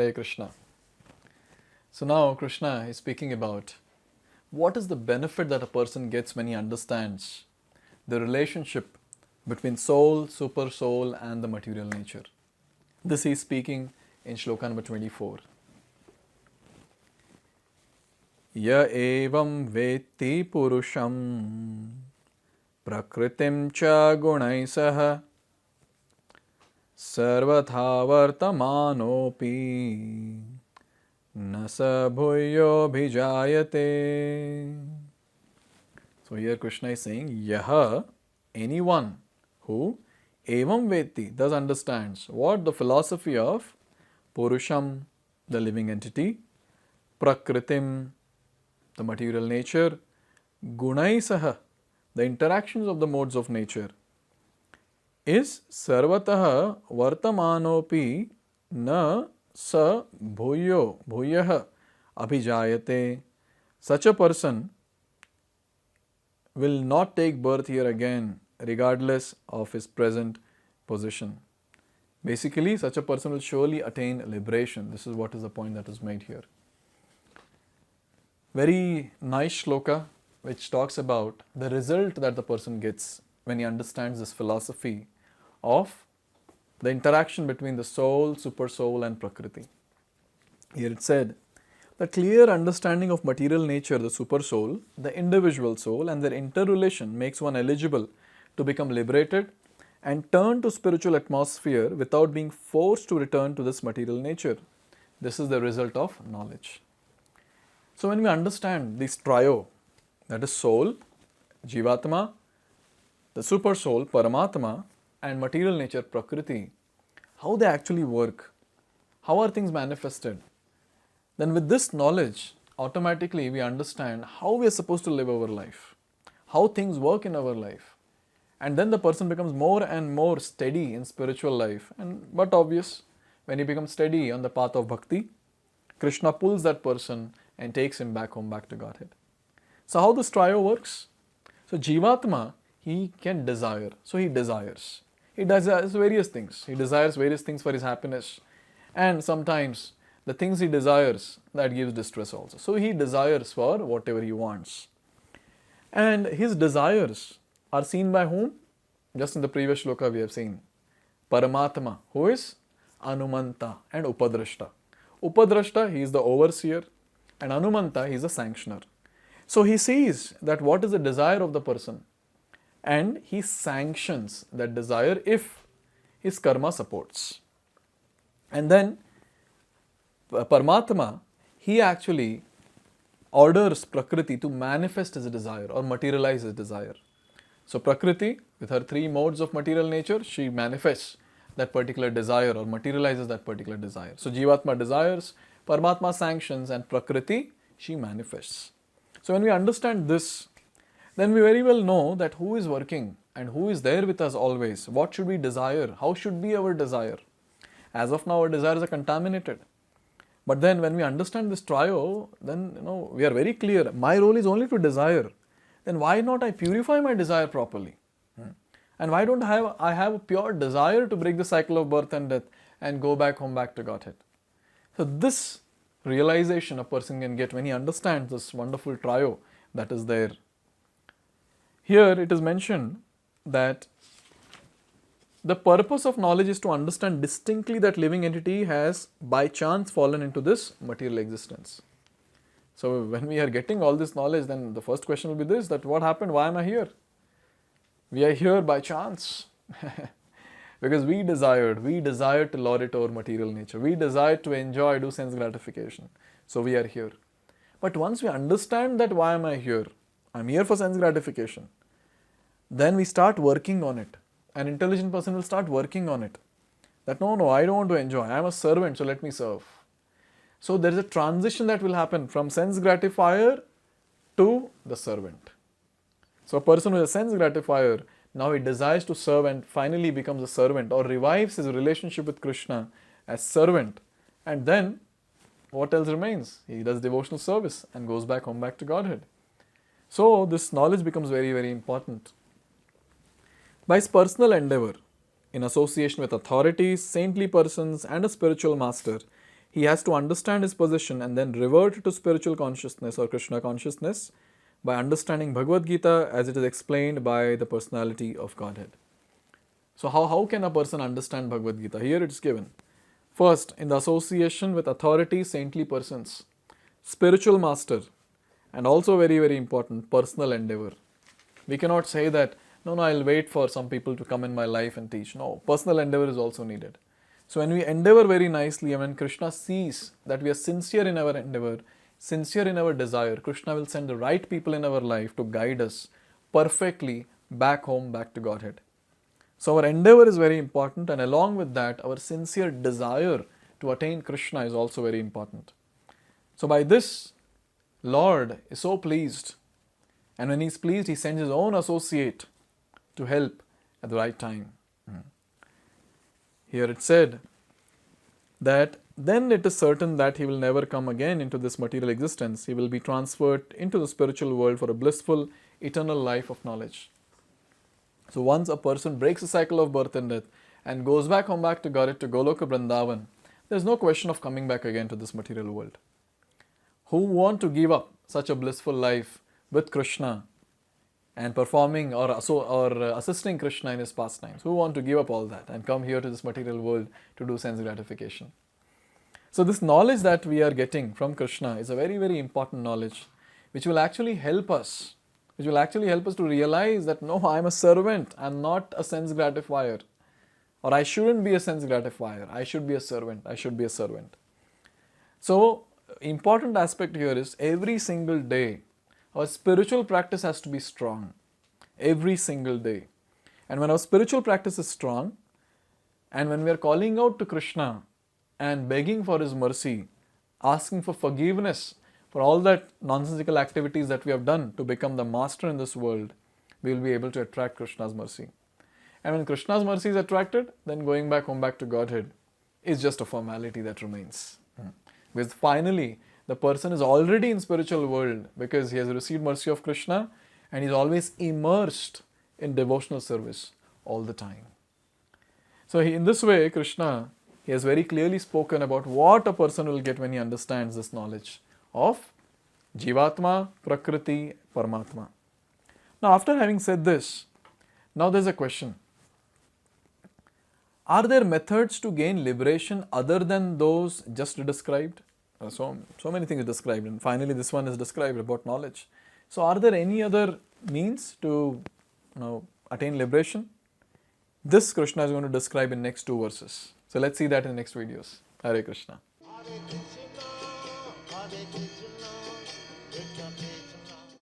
Hare Krishna. So now Krishna is speaking about what is the benefit that a person gets when he understands the relationship between soul, super soul and the material nature. This he is speaking in Shloka number 24. Ya evam veti purusham prakritim cha gunai saha sarvatha vartamanopi nasa bhuyo bhijayate. So here Krishna is saying, Yaha, anyone who evam veti, thus understands what the philosophy of Purusham, the living entity, Prakritim, the material nature, Gunai Saha, the interactions of the modes of nature, is Sarvataha Vartamanopi na sa bhuyah abhijayate. Such a person will not take birth here again, regardless of his present position. Basically, such a person will surely attain liberation. This is what is the point that is made here. Very nice shloka which talks about the result that the person gets when he understands this philosophy of the interaction between the soul, super soul and Prakriti. Here it said, the clear understanding of material nature, the super soul, the individual soul and their interrelation makes one eligible to become liberated and turn to spiritual atmosphere without being forced to return to this material nature. This is the result of knowledge. So when we understand this trio, that is soul, Jivatma, the super soul, Paramatma, and material nature, Prakriti, how they actually work, how are things manifested, then with this knowledge, automatically we understand how we are supposed to live our life, how things work in our life. And then the person becomes more and more steady in spiritual life. But obvious, when he becomes steady on the path of bhakti, Krishna pulls that person and takes him back home, back to Godhead. So how this trio works? So Jivatma, he can desire. So he desires. He desires various things. He desires various things for his happiness. And sometimes the things he desires, that gives distress also. So he desires for whatever he wants. And his desires are seen by whom? Just in the previous shloka we have seen. Paramatma, who is Anumanta and Upadrashta. Upadrashta, he is the overseer, and Anumanta, he is the sanctioner. So he sees that what is the desire of the person, and he sanctions that desire if his karma supports. And then Paramatma, he actually orders Prakriti to manifest his desire or materialize his desire. So Prakriti, with her three modes of material nature, she manifests that particular desire or materializes that particular desire. So Jivatma desires, Paramatma sanctions, and Prakriti, she manifests. So when we understand this, then we very well know that who is working and who is there with us always. What should we desire? How should be our desire? As of now, our desires are contaminated. But then when we understand this trio, then we are very clear. My role is only to desire. Then why not I purify my desire properly? And why don't I have a pure desire to break the cycle of birth and death and go back home, back to Godhead? So this realization a person can get when he understands this wonderful trio that is there. Here it is mentioned that the purpose of knowledge is to understand distinctly that living entity has by chance fallen into this material existence. So when we are getting all this knowledge, then the first question will be this, that what happened? Why am I here? We are here by chance. Because we desired to lord it over material nature. We desired to enjoy, do sense gratification. So we are here. But once we understand that why am I here? I'm here for sense gratification. Then we start working on it. An intelligent person will start working on it. That no, I don't want to enjoy. I am a servant, so let me serve. So there is a transition that will happen from sense gratifier to the servant. So a person with a sense gratifier, now he desires to serve and finally becomes a servant or revives his relationship with Krishna as servant. And then what else remains? He does devotional service and goes back home, back to Godhead. So this knowledge becomes very, very important. By his personal endeavor, in association with authorities, saintly persons and a spiritual master, he has to understand his position and then revert to spiritual consciousness or Krishna consciousness by understanding Bhagavad-gita as it is explained by the personality of Godhead. So how can a person understand Bhagavad-gita? Here it is given. First, in the association with authority, saintly persons, spiritual master, and also very, very important, personal endeavor. We cannot say that, no, I'll wait for some people to come in my life and teach. No, personal endeavor is also needed. So when we endeavor very nicely and when Krishna sees that we are sincere in our endeavor, sincere in our desire, Krishna will send the right people in our life to guide us perfectly back home, back to Godhead. So our endeavor is very important, and along with that, our sincere desire to attain Krishna is also very important. So by this, Lord is so pleased, and when He is pleased, He sends His own associate to help at the right time. Here it said that then it is certain that he will never come again into this material existence. He will be transferred into the spiritual world for a blissful, eternal life of knowledge. So once a person breaks the cycle of birth and death and goes back home, back to Godhead, to Goloka Vrindavan, there is no question of coming back again to this material world. Who want to give up such a blissful life with Krishna and performing or assisting Krishna in his pastimes? Who want to give up all that and come here to this material world to do sense gratification? So this knowledge that we are getting from Krishna is a very, very important knowledge which will actually help us. Which will actually help us to realize that no, I am a servant, I am not a sense gratifier. Or I shouldn't be a sense gratifier. I should be a servant. I should be a servant. So, important aspect here is every single day, our spiritual practice has to be strong. Every single day. And when our spiritual practice is strong, and when we are calling out to Krishna and begging for His mercy, asking for forgiveness for all that nonsensical activities that we have done to become the master in this world, we will be able to attract Krishna's mercy. And when Krishna's mercy is attracted, then going back home, back to Godhead is just a formality that remains. Because finally, the person is already in spiritual world because he has received mercy of Krishna and he is always immersed in devotional service all the time. So in this way, Krishna, he has very clearly spoken about what a person will get when he understands this knowledge of Jivatma, Prakriti, Paramatma. Now after having said this, now there's a question. Are there methods to gain liberation other than those just described? So many things are described, and finally this one is described about knowledge. So are there any other means to attain liberation? This Krishna is going to describe in next 2 verses. So let's see that in the next videos. Hare Krishna. Hare Krishna, Hare Krishna, Krishna Krishna.